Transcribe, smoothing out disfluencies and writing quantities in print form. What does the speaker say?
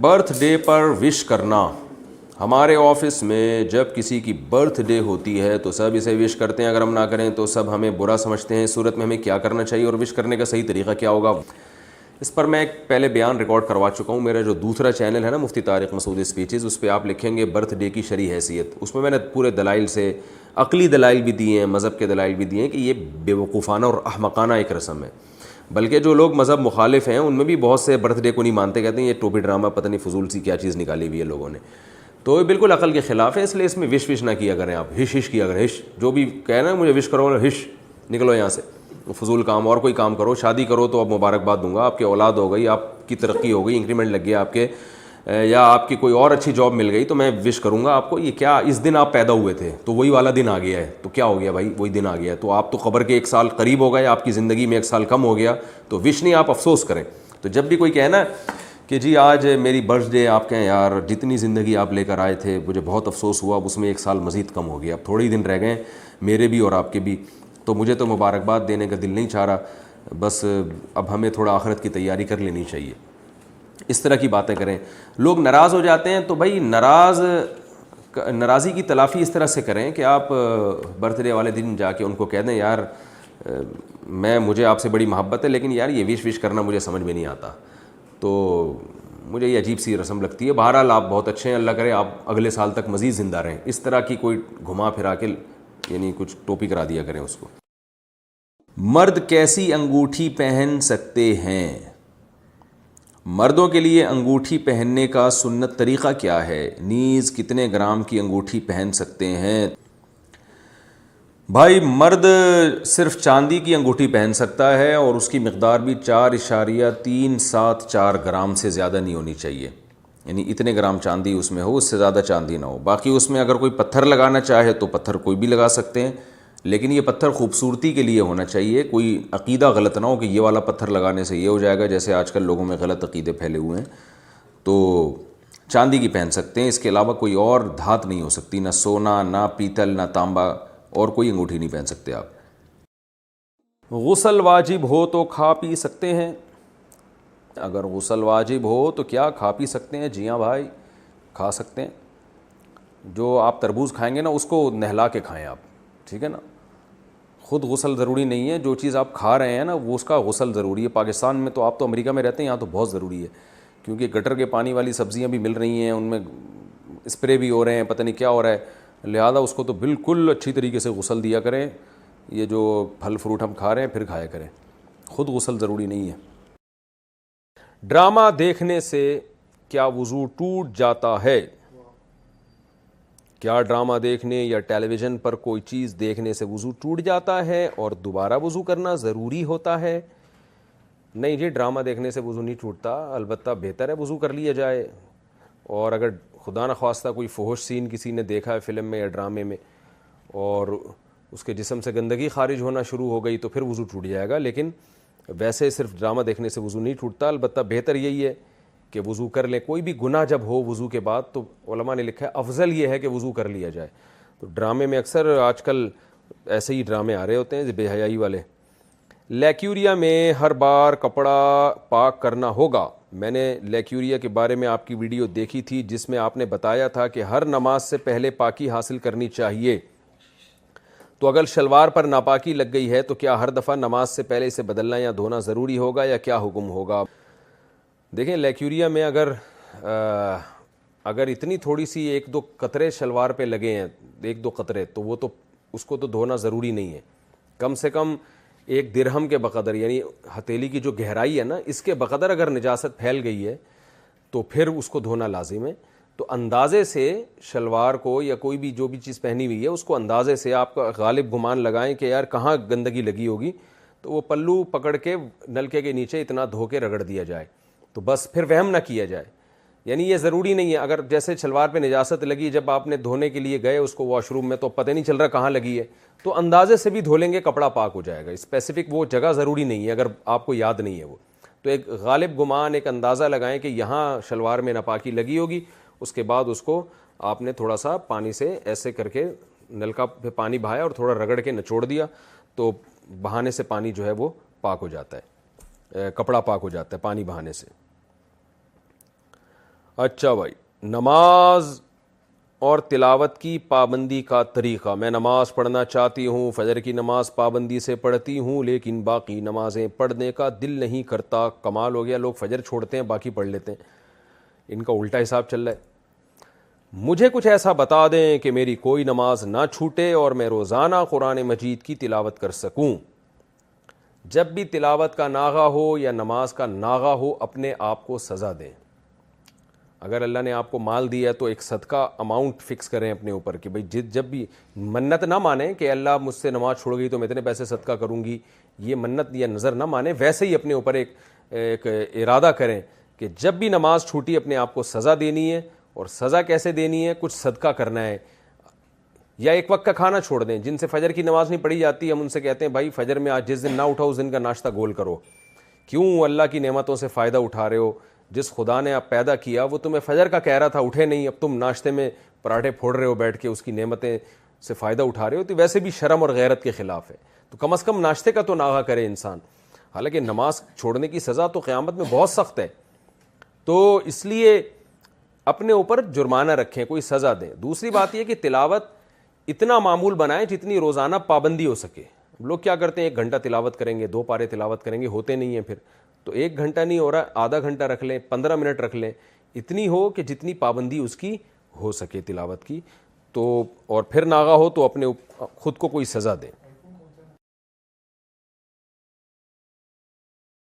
Birth day پر وش کرنا. ہمارے office میں جب کسی کی برتھ ڈے ہوتی ہے تو سب اسے وش کرتے ہیں, اگر ہم نہ کریں تو سب ہمیں برا سمجھتے ہیں. اس صورت میں ہمیں کیا کرنا چاہیے اور وش کرنے کا صحیح طریقہ کیا ہوگا؟ اس پر میں ایک پہلے بیان ریکارڈ کروا چکا ہوں. میرا جو دوسرا چینل ہے نا مفتی طارق مسعود اسپیچز, اس پہ آپ لکھیں گے برتھ ڈے کی شرعی حیثیت. اس میں نے پورے دلائل سے, عقلی دلائل بھی دیے ہیں, مذہب کے دلائل بھی دیے ہیں کہ یہ بے وقوفانہ اور احمقانہ ایک رسم ہے. بلکہ جو لوگ مذہب مخالف ہیں ان میں بھی بہت سے برتھ ڈے کو نہیں مانتے, کہتے ہیں یہ ٹوپی ڈرامہ پتہ نہیں فضول سی کیا چیز نکالی ہوئی ہے لوگوں نے. تو یہ بالکل عقل کے خلاف ہے, اس لیے اس میں وش نہ کیا کریں آپ. ہش کیا کریں, ہش جو بھی کہنا مجھے وش کرو, ہش نکلو یہاں سے, فضول کام. اور کوئی کام کرو, شادی کرو تو اب مبارکباد دوں گا, آپ کی اولاد ہو گئی, آپ کی ترقی ہو گئی, انکریمنٹ لگ گیا آپ کے, یا آپ کی کوئی اور اچھی جاب مل گئی تو میں وش کروں گا آپ کو. یہ کیا اس دن آپ پیدا ہوئے تھے تو وہی والا دن آ گیا ہے, تو کیا ہو گیا بھائی, وہی دن آ گیا ہے. تو آپ تو قبر کے 1 سال قریب ہو گئے, آپ کی زندگی میں 1 سال کم ہو گیا, تو وش نہیں, آپ افسوس کریں. تو جب بھی کوئی کہنا کہ جی آج میری برتھ ڈے, آپ کہیں یار جتنی زندگی آپ لے کر آئے تھے مجھے بہت افسوس ہوا, اب اس میں 1 سال مزید کم ہو گیا, اب تھوڑے ہی دن رہ گئے میرے بھی اور آپ کے بھی, تو مجھے تو مبارکباد دینے کا دل نہیں چاہ رہا, بس اب ہمیں تھوڑا آخرت کی تیاری کر لینی چاہیے. اس طرح کی باتیں کریں. لوگ ناراض ہو جاتے ہیں تو بھائی ناراضی کی تلافی اس طرح سے کریں کہ آپ برتھ ڈے والے دن جا کے ان کو کہہ دیں یار مجھے آپ سے بڑی محبت ہے لیکن یار یہ وش کرنا مجھے سمجھ میں نہیں آتا, تو مجھے یہ عجیب سی رسم لگتی ہے. بہرحال آپ بہت اچھے ہیں, اللہ کرے آپ اگلے سال تک مزید زندہ رہیں. اس طرح کی کوئی گھما پھرا کے یعنی کچھ ٹوپی کرا دیا کریں اس کو. مرد کیسی انگوٹھی پہن سکتے ہیں؟ مردوں کے لیے انگوٹھی پہننے کا سنت طریقہ کیا ہے؟ نیز کتنے گرام کی انگوٹھی پہن سکتے ہیں؟ بھائی مرد صرف چاندی کی انگوٹھی پہن سکتا ہے اور اس کی مقدار بھی 4.374 گرام سے زیادہ نہیں ہونی چاہیے, یعنی اتنے گرام چاندی اس میں ہو, اس سے زیادہ چاندی نہ ہو. باقی اس میں اگر کوئی پتھر لگانا چاہے تو پتھر کوئی بھی لگا سکتے ہیں, لیکن یہ پتھر خوبصورتی کے لیے ہونا چاہیے. کوئی عقیدہ غلط نہ ہو کہ یہ والا پتھر لگانے سے یہ ہو جائے گا, جیسے آج کل لوگوں میں غلط عقیدے پھیلے ہوئے ہیں. تو چاندی کی پہن سکتے ہیں, اس کے علاوہ کوئی اور دھات نہیں ہو سکتی, نہ سونا, نہ پیتل, نہ تانبا, اور کوئی انگوٹھی نہیں پہن سکتے آپ. غسل واجب ہو تو کھا پی سکتے ہیں؟ اگر غسل واجب ہو تو کیا کھا پی سکتے ہیں؟ جی ہاں بھائی, کھا سکتے ہیں. جو آپ تربوز کھائیں گے نا اس کو نہلا کے کھائیں آپ, ٹھیک ہے نا. خود غسل ضروری نہیں ہے, جو چیز آپ کھا رہے ہیں نا وہ اس کا غسل ضروری ہے. پاکستان میں تو, آپ تو امریکہ میں رہتے ہیں, یہاں تو بہت ضروری ہے, کیونکہ گٹر کے پانی والی سبزیاں بھی مل رہی ہیں, ان میں اسپرے بھی ہو رہے ہیں, پتہ نہیں کیا ہو رہا ہے, لہذا اس کو تو بالکل اچھی طریقے سے غسل دیا کریں. یہ جو پھل فروٹ ہم کھا رہے ہیں پھر کھایا کریں, خود غسل ضروری نہیں ہے. ڈرامہ دیکھنے سے کیا وضو ٹوٹ جاتا ہے؟ کیا ڈرامہ دیکھنے یا ٹیلی ویژن پر کوئی چیز دیکھنے سے وضو ٹوٹ جاتا ہے اور دوبارہ وضو کرنا ضروری ہوتا ہے؟ نہیں جی, ڈرامہ دیکھنے سے وضو نہیں ٹوٹتا, البتہ بہتر ہے وضو کر لیا جائے. اور اگر خدا نخواستہ کوئی فحش سین کسی نے دیکھا ہے فلم میں یا ڈرامے میں اور اس کے جسم سے گندگی خارج ہونا شروع ہو گئی تو پھر وضو ٹوٹ جائے گا, لیکن ویسے صرف ڈرامہ دیکھنے سے وضو نہیں ٹوٹتا. البتہ بہتر یہی ہے کہ وضو کر لیں. کوئی بھی گناہ جب ہو وضو کے بعد تو علماء نے لکھا ہے افضل یہ ہے کہ وضو کر لیا جائے. تو ڈرامے میں اکثر آج کل ایسے ہی ڈرامے آ رہے ہوتے ہیں بے حیائی والے. لیکیوریا میں ہر بار کپڑا پاک کرنا ہوگا؟ میں نے لیکیوریا کے بارے میں آپ کی ویڈیو دیکھی تھی جس میں آپ نے بتایا تھا کہ ہر نماز سے پہلے پاکی حاصل کرنی چاہیے. تو اگر شلوار پر ناپاکی لگ گئی ہے تو کیا ہر دفعہ نماز سے پہلے اسے بدلنا یا دھونا ضروری ہوگا یا کیا حکم ہوگا؟ دیکھیں لیکیوریا میں اگر اتنی تھوڑی سی 1-2 قطرے شلوار پہ لگے ہیں, 1-2 قطرے, تو وہ تو اس کو تو دھونا ضروری نہیں ہے. کم سے کم 1 درہم کے بقدر, یعنی ہتھیلی کی جو گہرائی ہے نا اس کے بقدر اگر نجاست پھیل گئی ہے تو پھر اس کو دھونا لازم ہے. تو اندازے سے شلوار کو یا کوئی بھی جو بھی چیز پہنی ہوئی ہے اس کو اندازے سے آپ کا غالب گمان لگائیں کہ یار کہاں گندگی لگی ہوگی, تو وہ پلو پکڑ کے نلکے کے نیچے اتنا دھو کے رگڑ دیا جائے, تو بس پھر وہم نہ کیا جائے. یعنی یہ ضروری نہیں ہے, اگر جیسے شلوار پہ نجاست لگی, جب آپ نے دھونے کے لیے گئے اس کو واش روم میں تو پتہ نہیں چل رہا کہاں لگی ہے, تو اندازے سے بھی دھو لیں گے کپڑا پاک ہو جائے گا. اسپیسیفک وہ جگہ ضروری نہیں ہے اگر آپ کو یاد نہیں ہے وہ, تو ایک غالب گمان, ایک اندازہ لگائیں کہ یہاں شلوار میں ناپاکی لگی ہوگی. اس کے بعد اس کو آپ نے تھوڑا سا پانی سے ایسے کر کے نلکا پہ پانی بہایا اور تھوڑا رگڑ کے نچوڑ دیا, تو بہانے سے پانی جو ہے وہ پاک ہو جاتا ہے, کپڑا پاک ہو جاتا ہے پانی بہانے سے. اچھا بھائی، نماز اور تلاوت کی پابندی کا طریقہ. میں نماز پڑھنا چاہتی ہوں، فجر کی نماز پابندی سے پڑھتی ہوں، لیکن باقی نمازیں پڑھنے کا دل نہیں کرتا. کمال ہو گیا، لوگ فجر چھوڑتے ہیں باقی پڑھ لیتے ہیں. ان کا الٹا حساب چل رہا ہے. مجھے کچھ ایسا بتا دیں کہ میری کوئی نماز نہ چھوٹے اور میں روزانہ قرآن مجید کی تلاوت کر سکوں. جب بھی تلاوت کا ناغہ ہو یا نماز کا ناغہ ہو، اپنے آپ کو سزا دیں. اگر اللہ نے آپ کو مال دیا ہے تو ایک صدقہ اماؤنٹ فکس کریں اپنے اوپر کہ بھئی جب بھی منت نہ مانیں کہ اللہ مجھ سے نماز چھوڑ گئی تو میں اتنے پیسے صدقہ کروں گی، یہ منت یا نظر نہ مانیں. ویسے ہی اپنے اوپر ایک ارادہ کریں کہ جب بھی نماز چھوٹی اپنے آپ کو سزا دینی ہے. اور سزا کیسے دینی ہے؟ کچھ صدقہ کرنا ہے، یا ایک وقت کا کھانا چھوڑ دیں. جن سے فجر کی نماز نہیں پڑھی جاتی، ہم ان سے کہتے ہیں بھائی فجر میں آج جس دن نہ اٹھاؤ اس دن کا ناشتہ گول کرو. کیوں؟ اللہ کی نعمتوں سے فائدہ اٹھا رہے ہو. جس خدا نے آپ پیدا کیا وہ تمہیں فجر کا کہہ رہا تھا، اٹھے نہیں، اب تم ناشتے میں پراٹھے پھوڑ رہے ہو بیٹھ کے، اس کی نعمتیں سے فائدہ اٹھا رہے ہو. تو ویسے بھی شرم اور غیرت کے خلاف ہے. تو کم از کم ناشتے کا تو ناغہ کرے انسان. حالانکہ نماز چھوڑنے کی سزا تو قیامت میں بہت سخت ہے، تو اس لیے اپنے اوپر جرمانہ رکھیں، کوئی سزا دیں. دوسری بات یہ کہ تلاوت اتنا معمول بنائیں جتنی روزانہ پابندی ہو سکے. لوگ کیا کرتے ہیں، 1 گھنٹہ تلاوت کریں گے، 2 پارے تلاوت کریں گے، ہوتے نہیں ہیں. پھر تو 1 گھنٹہ نہیں ہو رہا، آدھا گھنٹہ رکھ لیں، 15 منٹ رکھ لیں. اتنی ہو کہ جتنی پابندی اس کی ہو سکے تلاوت کی. تو اور پھر ناغہ ہو تو اپنے خود کو کوئی سزا دیں.